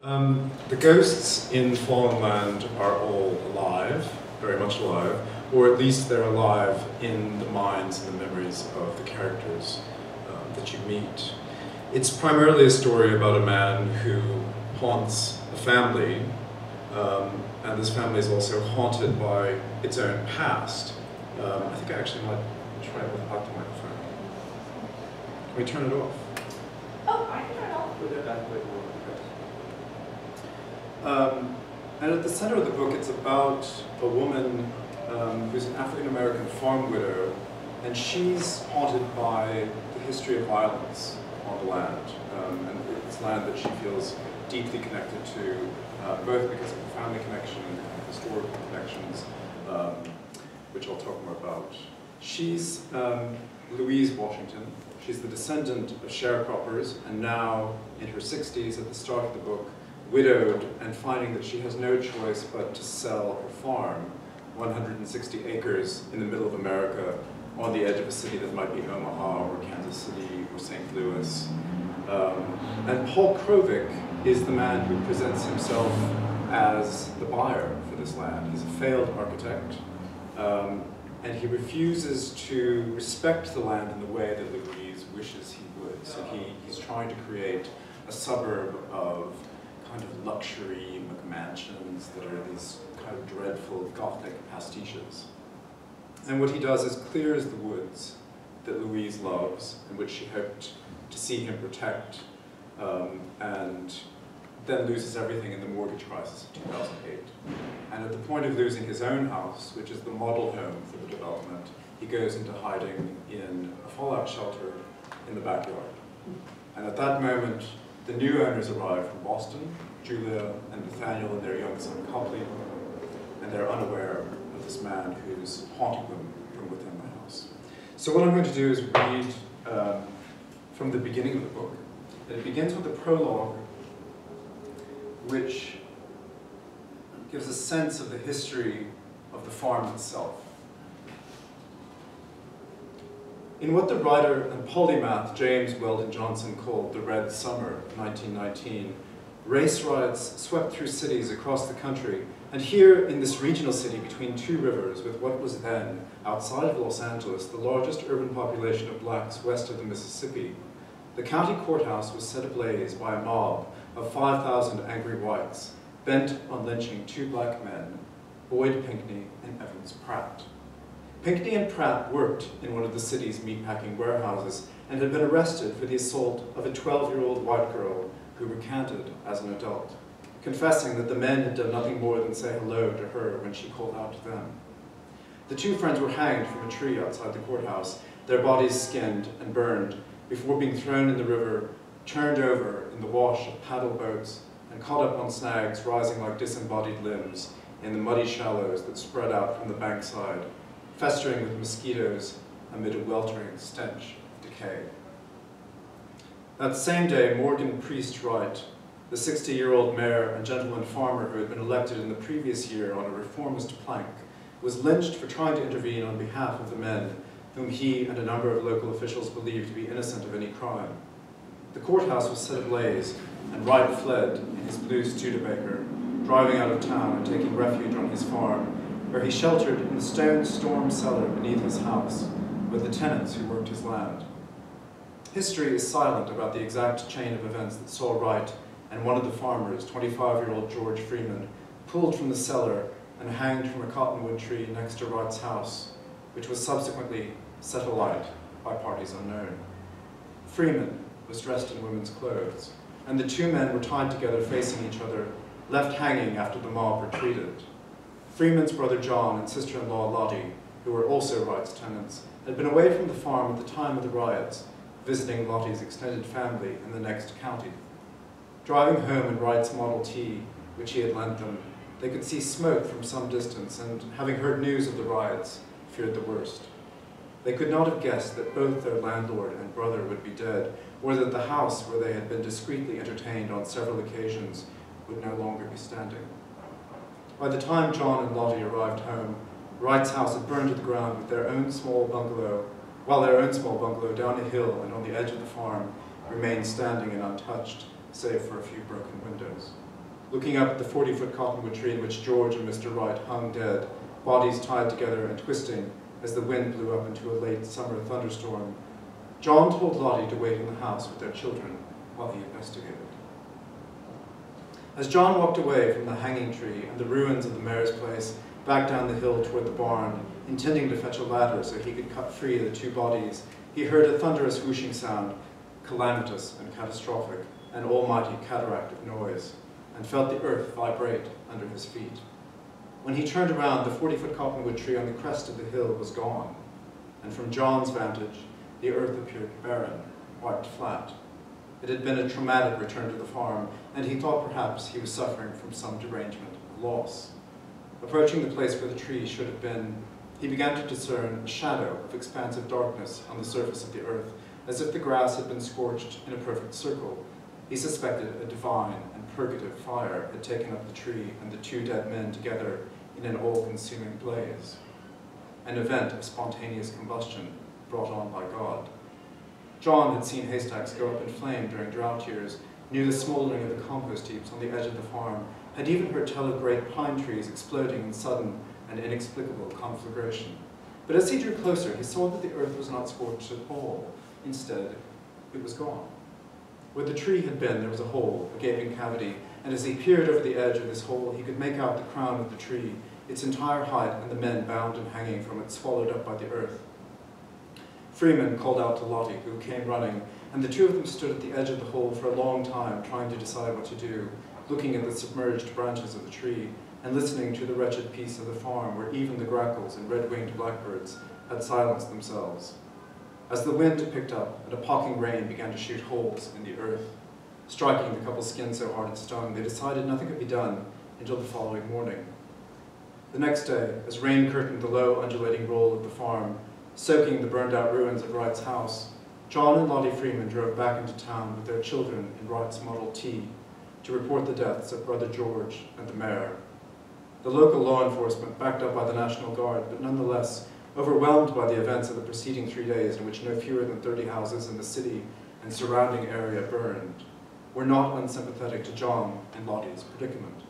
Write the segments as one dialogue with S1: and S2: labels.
S1: The ghosts in Fallen Land are all alive, very much alive, or at least they're alive in the minds and the memories of the characters that you meet. It's primarily a story about a man who haunts a family, and this family is also haunted by its own past. I think I actually might try it without the microphone. Can we turn it off?
S2: Oh, I can turn it off.
S1: And at the center of the book, it's about a woman who's an African-American farm widow, and she's haunted by the history of violence on the land. And it's land that she feels deeply connected to, both because of the family connection and historical connections, which I'll talk more about. She's Louise Washington. She's the descendant of sharecroppers, and now in her 60s at the start of the book, widowed and finding that she has no choice but to sell her farm, 160 acres in the middle of America, on the edge of a city that might be Omaha or Kansas City or St. Louis. And Paul Krovic is the man who presents himself as the buyer for this land. He's a failed architect, and he refuses to respect the land in the way that Louise wishes he would. So he's trying to create a suburb of kind of luxury McMansions that are these kind of dreadful Gothic pastiches. And what he does is clears the woods that Louise loves and which she hoped to see him protect, and then loses everything in the mortgage crisis of 2008. And at the point of losing his own house, which is the model home for the development, he goes into hiding in a fallout shelter in the backyard. And at that moment, the new owners arrive from Boston, Julia and Nathaniel and their young son Copley, and they're unaware of this man who's haunting them from within the house. So what I'm going to do is read from the beginning of the book. It begins with a prologue which gives a sense of the history of the farm itself. In what the writer and polymath James Weldon Johnson called the Red Summer of 1919, race riots swept through cities across the country, and here in this regional city between two rivers, with what was then, outside of Los Angeles, the largest urban population of blacks west of the Mississippi, the county courthouse was set ablaze by a mob of 5,000 angry whites, bent on lynching two black men, Boyd Pinckney and Evans Pratt. Pinckney and Pratt worked in one of the city's meatpacking warehouses and had been arrested for the assault of a 12-year-old white girl who recanted as an adult, confessing that the men had done nothing more than say hello to her when she called out to them. The two friends were hanged from a tree outside the courthouse, their bodies skinned and burned, before being thrown in the river, turned over in the wash of paddle boats, and caught up on snags rising like disembodied limbs in the muddy shallows that spread out from the bankside, festering with mosquitoes amid a weltering stench of decay. That same day, Morgan Priest Wright, the 60-year-old mayor and gentleman farmer who had been elected in the previous year on a reformist plank, was lynched for trying to intervene on behalf of the men whom he and a number of local officials believed to be innocent of any crime. The courthouse was set ablaze, and Wright fled in his blue Studebaker, driving out of town and taking refuge on his farm, where he sheltered in the stone storm cellar beneath his house with the tenants who worked his land. History is silent about the exact chain of events that saw Wright and one of the farmers, 25-year-old George Freeman, pulled from the cellar and hanged from a cottonwood tree next to Wright's house, which was subsequently set alight by parties unknown. Freeman was dressed in women's clothes, and the two men were tied together facing each other, left hanging after the mob retreated. Freeman's brother John and sister-in-law Lottie, who were also Wright's tenants, had been away from the farm at the time of the riots, visiting Lottie's extended family in the next county. Driving home in Wright's Model T, which he had lent them, they could see smoke from some distance and, having heard news of the riots, feared the worst. They could not have guessed that both their landlord and brother would be dead, or that the house where they had been discreetly entertained on several occasions would no longer be standing. By the time John and Lottie arrived home, Wright's house had burned to the ground with their own small bungalow, while their own small bungalow down a hill and on the edge of the farm remained standing and untouched, save for a few broken windows. looking up at the 40-foot cottonwood tree in which George and Mr. Wright hung dead, bodies tied together and twisting as the wind blew up into a late summer thunderstorm, John told Lottie to wait in the house with their children while he investigated. As John walked away from the hanging tree and the ruins of the mayor's place back down the hill toward the barn, intending to fetch a ladder so he could cut free the two bodies, he heard a thunderous whooshing sound, calamitous and catastrophic, an almighty cataract of noise, and felt the earth vibrate under his feet. When he turned around, the 40-foot cottonwood tree on the crest of the hill was gone, and from John's vantage, the earth appeared barren, wiped flat. It had been a traumatic return to the farm, and he thought perhaps he was suffering from some derangement of loss. Approaching the place where the tree should have been, he began to discern a shadow of expansive darkness on the surface of the earth, as if the grass had been scorched in a perfect circle. He suspected a divine and purgative fire had taken up the tree and the two dead men together in an all-consuming blaze, an event of spontaneous combustion brought on by God. John had seen haystacks go up in flame during drought years, knew the smoldering of the compost heaps on the edge of the farm, had even heard tell of great pine trees exploding in sudden and inexplicable conflagration. But as he drew closer, he saw that the earth was not scorched at all. Instead, it was gone. Where the tree had been, there was a hole, a gaping cavity, and as he peered over the edge of this hole, he could make out the crown of the tree, its entire height, and the men bound and hanging from it, swallowed up by the earth. Freeman called out to Lottie, who came running, and the two of them stood at the edge of the hole for a long time, trying to decide what to do, looking at the submerged branches of the tree, and listening to the wretched peace of the farm, where even the grackles and red-winged blackbirds had silenced themselves. As the wind picked up and a pocking rain began to shoot holes in the earth, striking the couple's skin so hard it stung, they decided nothing could be done until the following morning. The next day, as rain curtained the low, undulating roll of the farm, soaking the burned-out ruins of Wright's house, John and Lottie Freeman drove back into town with their children in Wright's Model T to report the deaths of Brother George and the mayor. The local law enforcement, backed up by the National Guard, but nonetheless overwhelmed by the events of the preceding 3 days in which no fewer than 30 houses in the city and surrounding area burned, were not unsympathetic to John and Lottie's predicament.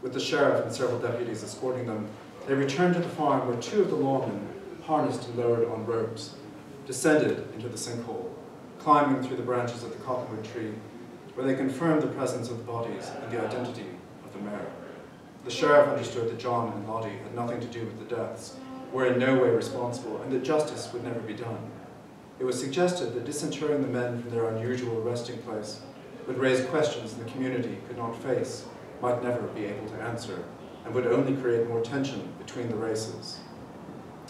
S1: With the sheriff and several deputies escorting them, they returned to the farm where two of the lawmen, harnessed and lowered on ropes, descended into the sinkhole, climbing through the branches of the cottonwood tree, where they confirmed the presence of the bodies and the identity of the mayor. The sheriff understood that John and Lottie had nothing to do with the deaths, were in no way responsible, and that justice would never be done. It was suggested that disinterring the men from their unusual resting place would raise questions the community could not face, might never be able to answer, and would only create more tension between the races.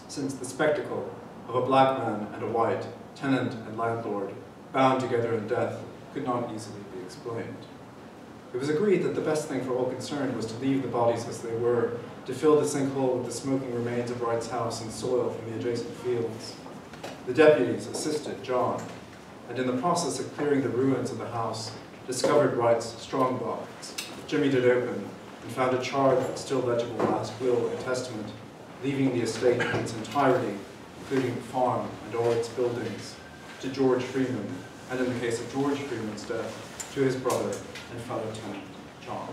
S1: Since the spectacle of a black man and a white, tenant and landlord, bound together in death, could not easily be explained. It was agreed that the best thing for all concerned was to leave the bodies as they were, to fill the sinkhole with the smoking remains of Wright's house and soil from the adjacent fields. The deputies assisted John, and in the process of clearing the ruins of the house, discovered Wright's strong box, jimmied it open, and found a charred but still legible last will and testament, leaving the estate in its entirety, including the farm and all its buildings, to George Freeman, and in the case of George Freeman's death, to his brother and fellow tenant, John.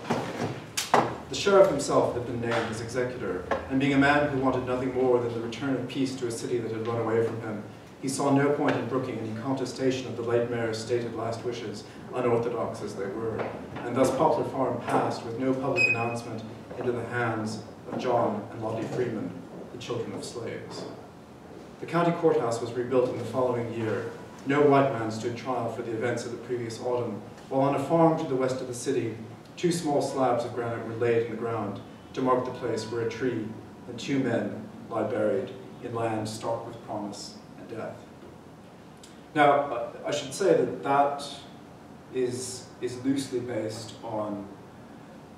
S1: The sheriff himself had been named as executor, and being a man who wanted nothing more than the return of peace to a city that had run away from him, he saw no point in brooking any contestation of the late mayor's stated last wishes, unorthodox as they were, and thus Poplar Farm passed with no public announcement into the hands of John and Lottie Freeman, the children of slaves. The county courthouse was rebuilt in the following year. No white man stood trial for the events of the previous autumn, while on a farm to the west of the city, 2 small slabs of granite were laid in the ground to mark the place where a tree and 2 men lie buried in land stocked with promise and death. Now, I should say that that is loosely based on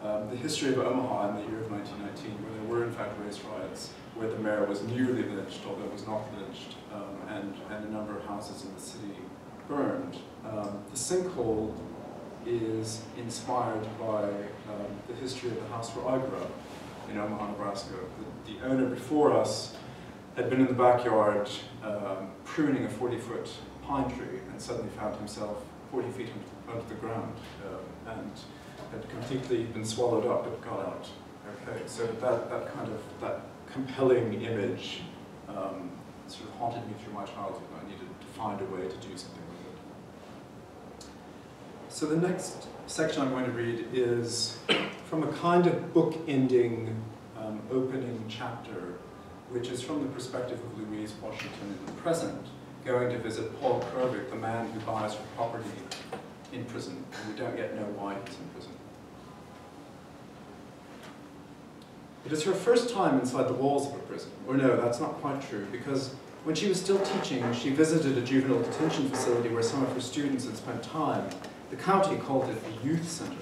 S1: the history of Omaha in the year of 1919, where there were in fact race riots, where the mayor was nearly lynched, although was not lynched, and a number of houses in the city burned. The sinkhole is inspired by the history of the house where I grew up in Omaha, Nebraska. The owner before us had been in the backyard pruning a 40-foot pine tree and suddenly found himself 40 feet under the ground. And had completely been swallowed up, had gone out. Okay, so that compelling image sort of haunted me through my childhood, and I needed to find a way to do something with it. So the next section I'm going to read is from a kind of book-ending opening chapter, which is from the perspective of Louise Washington in the present, going to visit Paul Krovic, the man who buys her property in prison, and we don't yet know why he's in prison. It is her first time inside the walls of a prison. Or no, that's not quite true, because when she was still teaching, she visited a juvenile detention facility where some of her students had spent time. The county called it a youth center,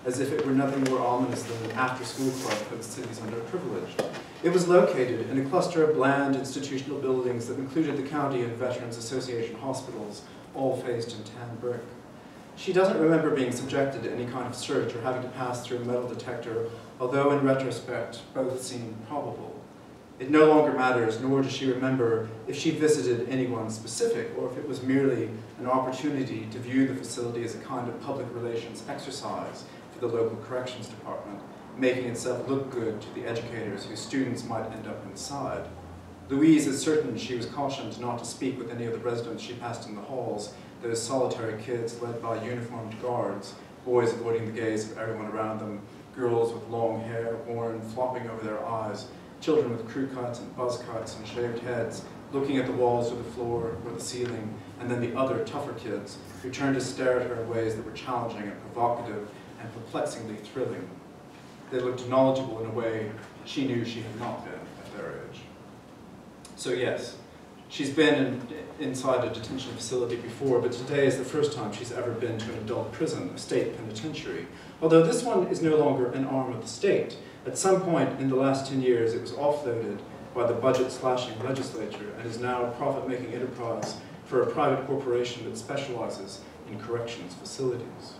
S1: as if it were nothing more ominous than an after-school club for the city's underprivileged. It was located in a cluster of bland institutional buildings that included the county and Veterans Association hospitals, all faced in tan brick. She doesn't remember being subjected to any kind of search or having to pass through a metal detector, although in retrospect, both seem probable. It no longer matters, nor does she remember if she visited anyone specific, or if it was merely an opportunity to view the facility as a kind of public relations exercise for the local corrections department, making itself look good to the educators whose students might end up inside. Louise is certain she was cautioned not to speak with any of the residents she passed in the halls, those solitary kids led by uniformed guards, boys avoiding the gaze of everyone around them, girls with long hair worn, flopping over their eyes, children with crew cuts and buzz cuts and shaved heads, looking at the walls or the floor or the ceiling, and then the other, tougher kids who turned to stare at her in ways that were challenging and provocative and perplexingly thrilling. They looked knowledgeable in a way she knew she had not been at their age. So yes, she's been inside a detention facility before, but today is the first time she's ever been to an adult prison, a state penitentiary. Although this one is no longer an arm of the state. At some point in the last 10 years, it was offloaded by the budget-slashing legislature and is now a profit-making enterprise for a private corporation that specializes in corrections facilities.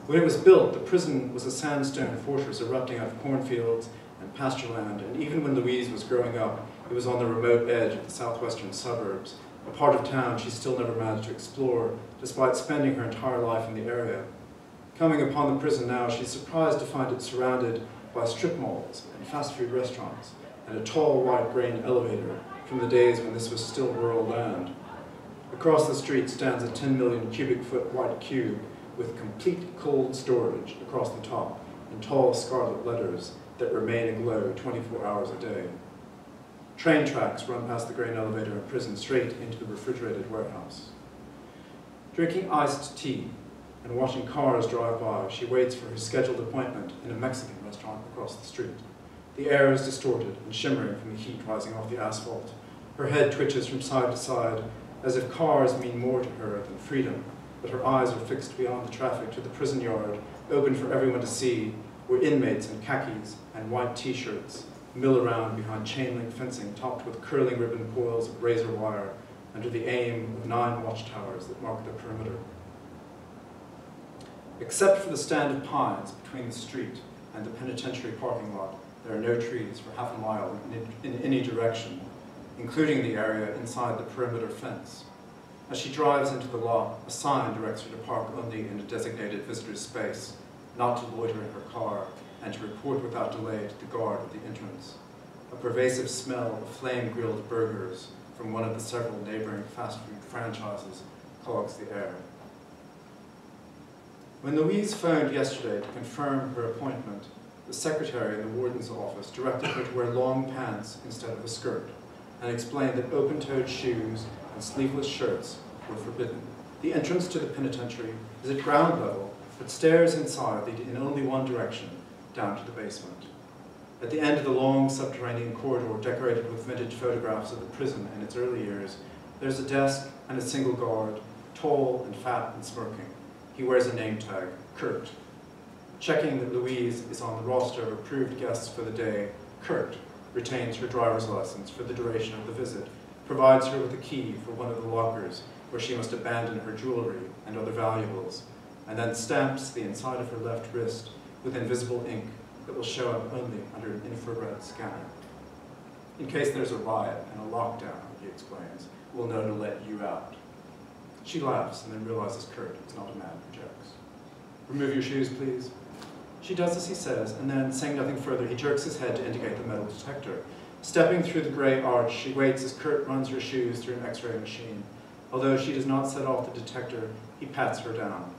S1: When it was built, the prison was a sandstone fortress erupting out of cornfields and pasture land, and even when Louise was growing up, it was on the remote edge of the southwestern suburbs, a part of town she still never managed to explore, despite spending her entire life in the area. Coming upon the prison now, she's surprised to find it surrounded by strip malls and fast food restaurants, and a tall white grain elevator from the days when this was still rural land. Across the street stands a 10 million cubic foot white cube with complete cold storage across the top in tall scarlet letters that remain aglow 24 hours a day. Train tracks run past the grain elevator and prison straight into the refrigerated warehouse. Drinking iced tea and watching cars drive by, she waits for her scheduled appointment in a Mexican restaurant across the street. The air is distorted and shimmering from the heat rising off the asphalt. Her head twitches from side to side, as if cars mean more to her than freedom, but her eyes are fixed beyond the traffic to the prison yard, open for everyone to see, where inmates in khakis and white t-shirts mill around behind chain-link fencing topped with curling ribbon coils of razor wire under the aim of 9 watchtowers that mark the perimeter. Except for the stand of pines between the street and the penitentiary parking lot, there are no trees for half a mile in any direction, including the area inside the perimeter fence. As she drives into the lot, a sign directs her to park only in a designated visitor's space, not to loiter in her car, and to report without delay to the guard at the entrance. A pervasive smell of flame-grilled burgers from one of the several neighboring fast food franchises clogs the air. When Louise phoned yesterday to confirm her appointment, the secretary in the warden's office directed her to wear long pants instead of a skirt, and explained that open-toed shoes and sleeveless shirts were forbidden. The entrance to the penitentiary is at ground level, but stairs inside lead in only one direction, down to the basement. At the end of the long subterranean corridor decorated with vintage photographs of the prison in its early years, there's a desk and a single guard, tall and fat and smirking. He wears a name tag, Kurt. Checking that Louise is on the roster of approved guests for the day, Kurt retains her driver's license for the duration of the visit, provides her with a key for one of the lockers where she must abandon her jewelry and other valuables, and then stamps the inside of her left wrist with invisible ink that will show up only under an infrared scanner. In case there's a riot and a lockdown, he explains, we'll know to let you out. She laughs and then realizes Kurt is not a man for jokes. Remove your shoes, please. She does as he says, and then, saying nothing further, he jerks his head to indicate the metal detector. Stepping through the grey arch, she waits as Kurt runs her shoes through an X-ray machine. Although she does not set off the detector, he pats her down.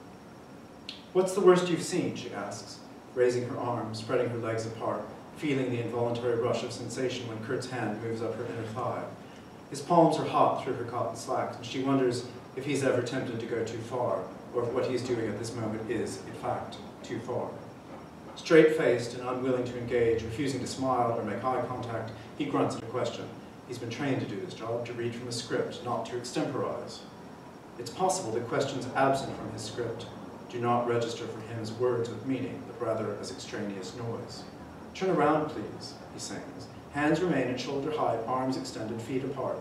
S1: "What's the worst you've seen?" she asks, raising her arms, spreading her legs apart, feeling the involuntary rush of sensation when Kurt's hand moves up her inner thigh. His palms are hot through her cotton slacks, and she wonders if he's ever tempted to go too far, or if what he's doing at this moment is, in fact, too far. Straight-faced and unwilling to engage, refusing to smile or make eye contact, he grunts at a question. He's been trained to do this job, to read from a script, not to extemporize. It's possible that questions absent from his script do not register for him as words with meaning, but rather as extraneous noise. "Turn around, please," he sings. Hands remain at shoulder height, arms extended, feet apart.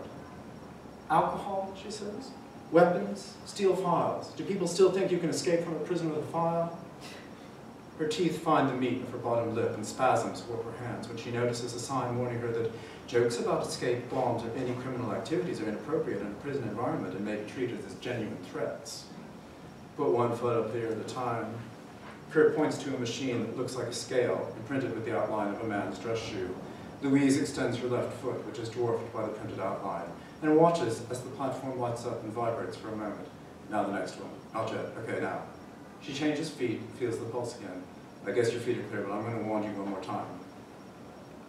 S1: "Alcohol," she says. "Weapons, steel files. Do people still think you can escape from a prison with a file?" Her teeth find the meat of her bottom lip, and spasms warp her hands when she notices a sign warning her that jokes about escape, bombs, or any criminal activities are inappropriate in a prison environment and may be treated as genuine threats. Put one foot up there at a time. Kurt points to a machine that looks like a scale, imprinted with the outline of a man's dress shoe. Louise extends her left foot, which is dwarfed by the printed outline, and watches as the platform lights up and vibrates for a moment. "Now the next one. I'll jet. Okay, now." She changes feet, feels the pulse again. "I guess your feet are clear, but I'm going to warn you one more time."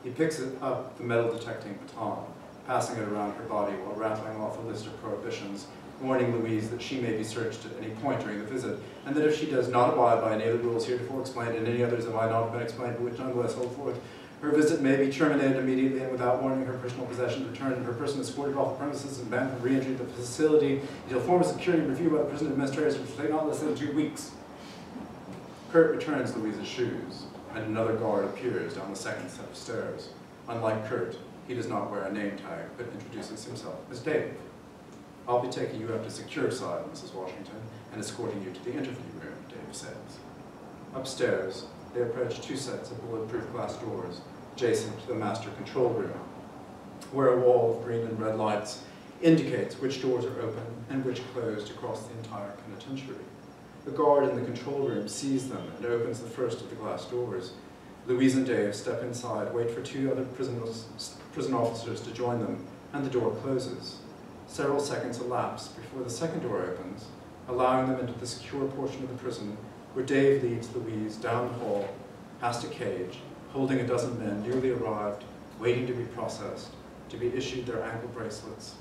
S1: He picks up the metal detecting baton, passing it around her body while rattling off a list of prohibitions, warning Louise that she may be searched at any point during the visit, and that if she does not abide by any of the rules heretofore explained and any others that might not have been explained but which nonetheless hold forth, her visit may be terminated immediately and without warning, her personal possessions returned, and her person escorted off the premises and banned from re-entry to the facility until formal security review by the prison administrators, which will take not less than 2 weeks. Kurt returns Louise's shoes, and another guard appears down the second set of stairs. Unlike Kurt, he does not wear a name tag, but introduces himself as Dave. "I'll be taking you up to secure side, Mrs. Washington, and escorting you to the interview room," Dave says. Upstairs, they approach 2 sets of bulletproof glass doors, adjacent to the master control room, where a wall of green and red lights indicates which doors are open and which closed across the entire penitentiary. The guard in the control room sees them and opens the first of the glass doors. Louise and Dave step inside, wait for 2 other prison officers to join them, and the door closes. Several seconds elapse before the second door opens, allowing them into the secure portion of the prison, where Dave leads Louise down the hall, past a cage, holding a dozen men newly arrived, waiting to be processed, to be issued their ankle bracelets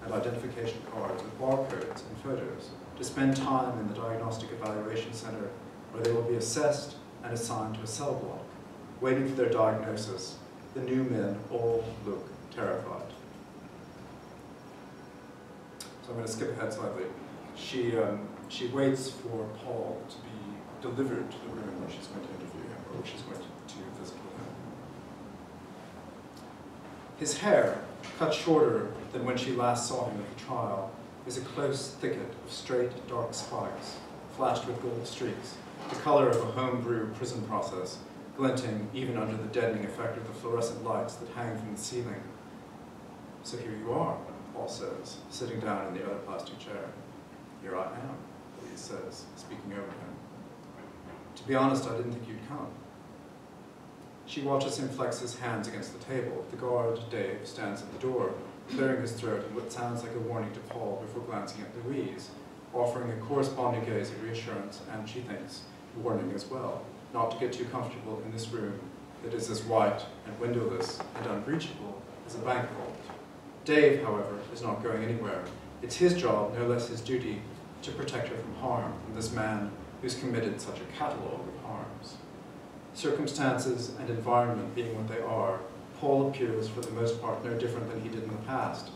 S1: and identification cards with barcodes and photos, to spend time in the Diagnostic Evaluation Center, where they will be assessed and assigned to a cell block. Waiting for their diagnosis, the new men all look terrified. So I'm going to skip ahead slightly. She waits for Paul to be delivered to the room where she's going to interview him, or where she's going to visit with him. His hair, cut shorter than when she last saw him at the trial, is a close thicket of straight, dark spikes, flashed with gold streaks, the color of a home-brew prison process, glinting even under the deadening effect of the fluorescent lights that hang from the ceiling. "So here you are," Paul says, sitting down in the other plastic chair. "Here I am," Louise says, speaking over him. "To be honest, I didn't think you'd come." She watches him flex his hands against the table. The guard, Dave, stands at the door, clearing his throat in what sounds like a warning to Paul before glancing at Louise, offering a corresponding gaze of reassurance and, she thinks, warning as well, not to get too comfortable in this room that is as white and windowless and unbreachable as a bank vault. Dave, however, is not going anywhere. It's his job, no less his duty, to protect her from harm from this man who's committed such a catalogue of harms. Circumstances and environment being what they are, Paul appears for the most part no different than he did in the past.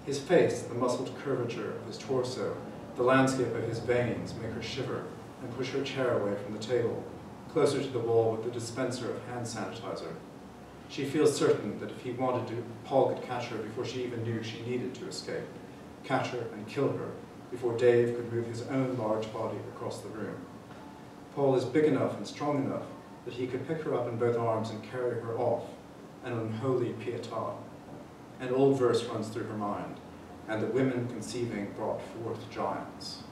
S1: His face, the muscled curvature of his torso, the landscape of his veins make her shiver and push her chair away from the table, closer to the wall with the dispenser of hand sanitizer. She feels certain that if he wanted to, Paul could catch her before she even knew she needed to escape, catch her and kill her before Dave could move his own large body across the room. Paul is big enough and strong enough that he could pick her up in both arms and carry her off, an unholy pietà. An old verse runs through her mind, and that women conceiving brought forth giants.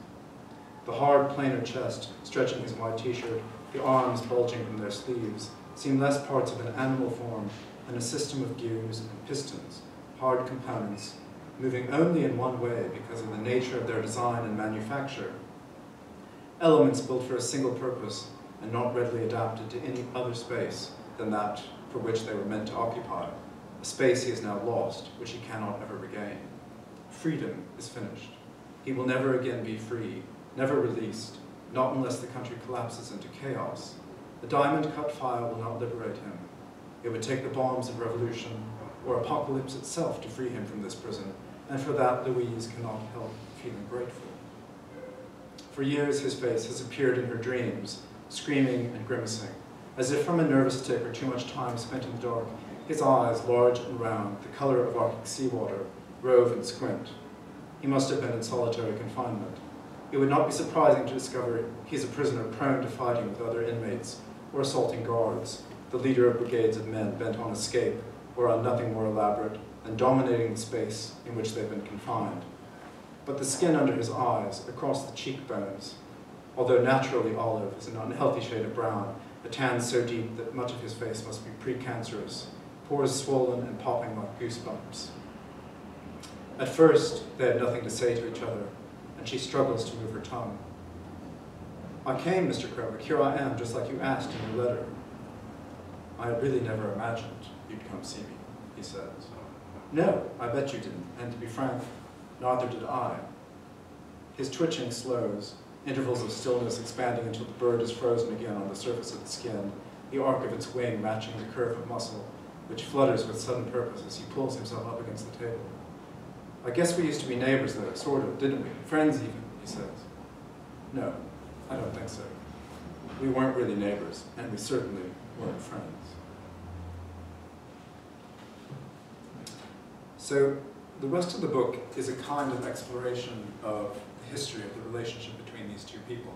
S1: The hard, plainer chest, stretching his white t-shirt, The arms bulging from their sleeves seem less parts of an animal form than a system of gears and pistons, hard components, moving only in one way because of the nature of their design and manufacture. Elements built for a single purpose and not readily adapted to any other space than that for which they were meant to occupy, a space he has now lost, which he cannot ever regain. Freedom is finished. He will never again be free, never released, not unless the country collapses into chaos. The diamond-cut file will not liberate him. It would take the bombs of revolution or apocalypse itself to free him from this prison, and for that Louise cannot help feeling grateful. For years his face has appeared in her dreams, screaming and grimacing, as if from a nervous tic or too much time spent in the dark. His eyes, large and round, the color of Arctic seawater, rove and squint. He must have been in solitary confinement. It would not be surprising to discover he is a prisoner prone to fighting with other inmates or assaulting guards, the leader of brigades of men bent on escape or on nothing more elaborate than dominating the space in which they've been confined. But the skin under his eyes, across the cheekbones, although naturally olive, is an unhealthy shade of brown, a tan so deep that much of his face must be precancerous, pores swollen and popping like goosebumps. At first, they have nothing to say to each other, and she struggles to move her tongue. "I came, Mr. Krovic, here I am, just like you asked in your letter." "I had really never imagined you'd come see me," he says. "No, I bet you didn't, and to be frank, neither did I." His twitching slows, intervals of stillness expanding until the bird is frozen again on the surface of the skin, the arc of its wing matching the curve of muscle, which flutters with sudden purpose as he pulls himself up against the table. "I guess we used to be neighbors, though, sort of, didn't we? Friends, even," he says. "No, I don't think so. We weren't really neighbors, and we certainly weren't friends." So the rest of the book is a kind of exploration of the history of the relationship between these two people.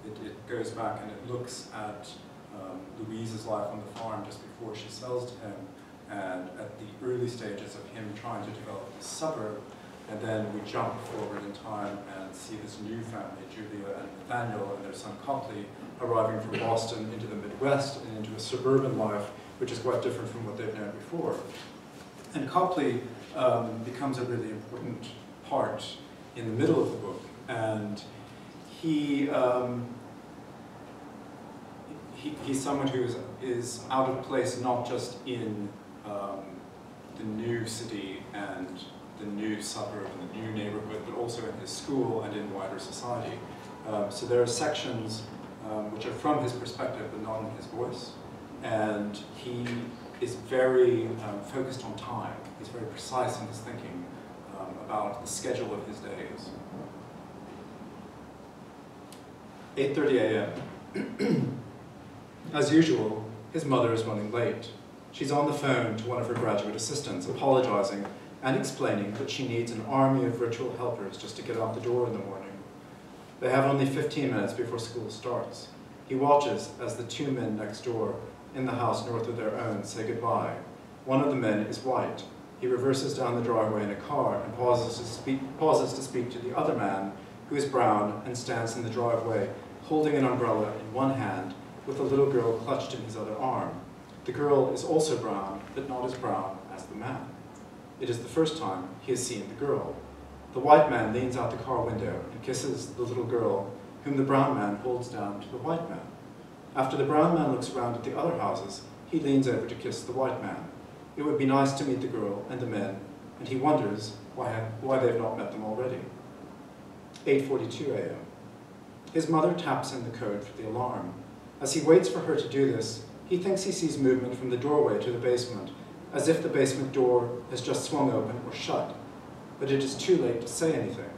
S1: It goes back and it looks at Louise's life on the farm just before she sells to him, and at the early stages of him trying to develop this suburb, and then we jump forward in time and see this new family, Julia and Nathaniel and their son Copley, arriving from Boston into the Midwest and into a suburban life, which is quite different from what they've known before. And Copley becomes a really important part in the middle of the book, and he's someone who is out of place not just in the new city and the new suburb and the new neighborhood, but also in his school and in wider society. So there are sections which are from his perspective but not in his voice, and he is very focused on time. He's very precise in his thinking about the schedule of his days. 8:30 a.m. As usual, his mother is running late. She's on the phone to one of her graduate assistants, apologizing and explaining that she needs an army of virtual helpers just to get out the door in the morning. They have only 15 minutes before school starts. He watches as the two men next door, in the house north of their own, say goodbye. One of the men is white. He reverses down the driveway in a car and pauses to speak to the other man, who is brown and stands in the driveway, holding an umbrella in one hand, with a little girl clutched in his other arm. The girl is also brown, but not as brown as the man. It is the first time he has seen the girl. The white man leans out the car window and kisses the little girl, whom the brown man holds down to the white man. After the brown man looks around at the other houses, he leans over to kiss the white man. It would be nice to meet the girl and the men, and he wonders why they've not met them already. 8:42 a.m. His mother taps in the code for the alarm. As he waits for her to do this, he thinks he sees movement from the doorway to the basement, as if the basement door has just swung open or shut, but it is too late to say anything.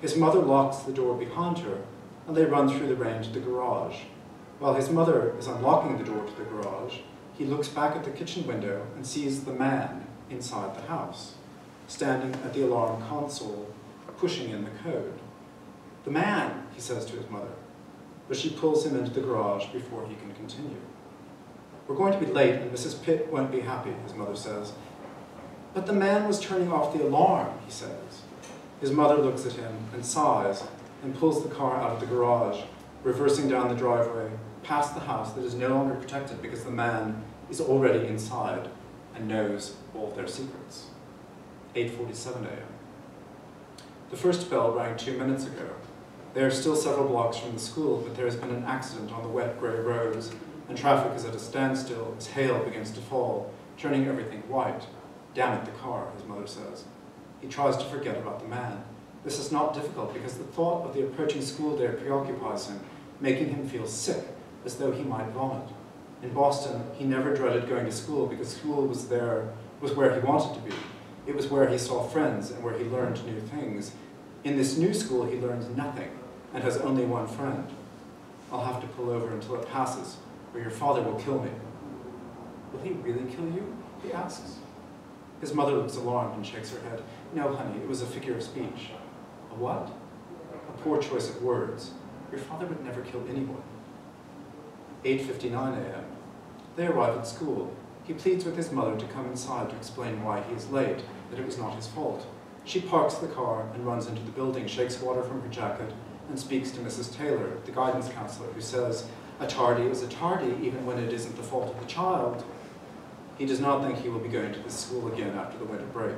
S1: His mother locks the door behind her, and they run through the rain to the garage. While his mother is unlocking the door to the garage, he looks back at the kitchen window and sees the man inside the house, standing at the alarm console, pushing in the code. "The man," he says to his mother, but she pulls him into the garage before he can continue. "We're going to be late and Mrs. Pitt won't be happy," his mother says. "But the man was turning off the alarm," he says. His mother looks at him and sighs and pulls the car out of the garage, reversing down the driveway, past the house that is no longer protected because the man is already inside and knows all their secrets. 8:47 a.m. The first bell rang 2 minutes ago. They are still several blocks from the school, but there has been an accident on the wet grey roads, and traffic is at a standstill as hail begins to fall, turning everything white. Damn it, the car, his mother says. He tries to forget about the man. This is not difficult because the thought of the approaching school day preoccupies him, making him feel sick, as though he might vomit. In Boston, he never dreaded going to school because school was where he wanted to be. It was where he saw friends and where he learned new things. In this new school, he learns nothing and has only one friend. I'll have to pull over until it passes, or your father will kill me. Will he really kill you? He asks. His mother looks alarmed and shakes her head. No, honey, it was a figure of speech. A what? A poor choice of words. Your father would never kill anyone. 8:59 a.m. They arrive at school. He pleads with his mother to come inside to explain why he is late, that it was not his fault. She parks the car and runs into the building, shakes water from her jacket, and speaks to Mrs. Taylor, the guidance counselor, who says, a tardy is a tardy even when it isn't the fault of the child. He does not think he will be going to this school again after the winter break.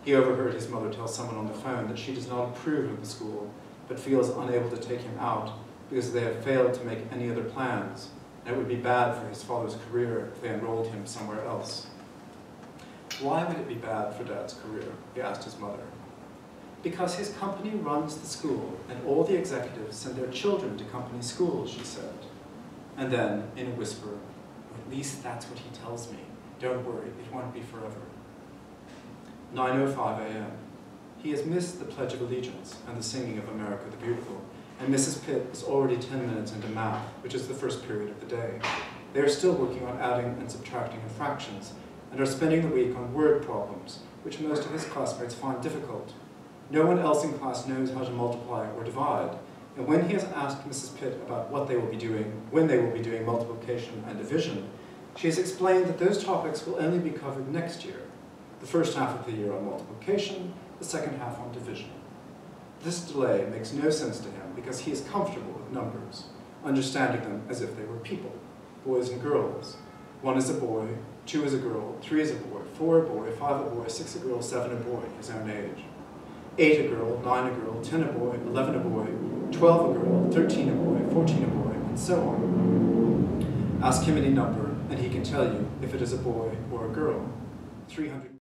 S1: He overheard his mother tell someone on the phone that she does not approve of the school, but feels unable to take him out because they have failed to make any other plans, and it would be bad for his father's career if they enrolled him somewhere else. Why would it be bad for Dad's career? He asked his mother. Because his company runs the school, and all the executives send their children to company schools, she said. And then, in a whisper, at least that's what he tells me. Don't worry, it won't be forever. 9:05 a.m. He has missed the Pledge of Allegiance and the singing of America the Beautiful, and Mrs. Pitt is already 10 minutes into math, which is the first period of the day. They are still working on adding and subtracting in fractions, and are spending the week on word problems, which most of his classmates find difficult. No one else in class knows how to multiply or divide, and when he has asked Mrs. Pitt about what they will be doing, when they will be doing multiplication and division, she has explained that those topics will only be covered next year, the first half of the year on multiplication, the second half on division. This delay makes no sense to him because he is comfortable with numbers, understanding them as if they were people, boys and girls. 1 is a boy, 2 is a girl, 3 is a boy, 4 a boy, 5 a boy, 6 a girl, 7 a boy, his own age. 8 a girl, 9 a girl, 10 a boy, 11 a boy, 12 a girl, 13 a boy, 14 a boy, and so on. Ask him any number, and he can tell you if it is a boy or a girl. 300.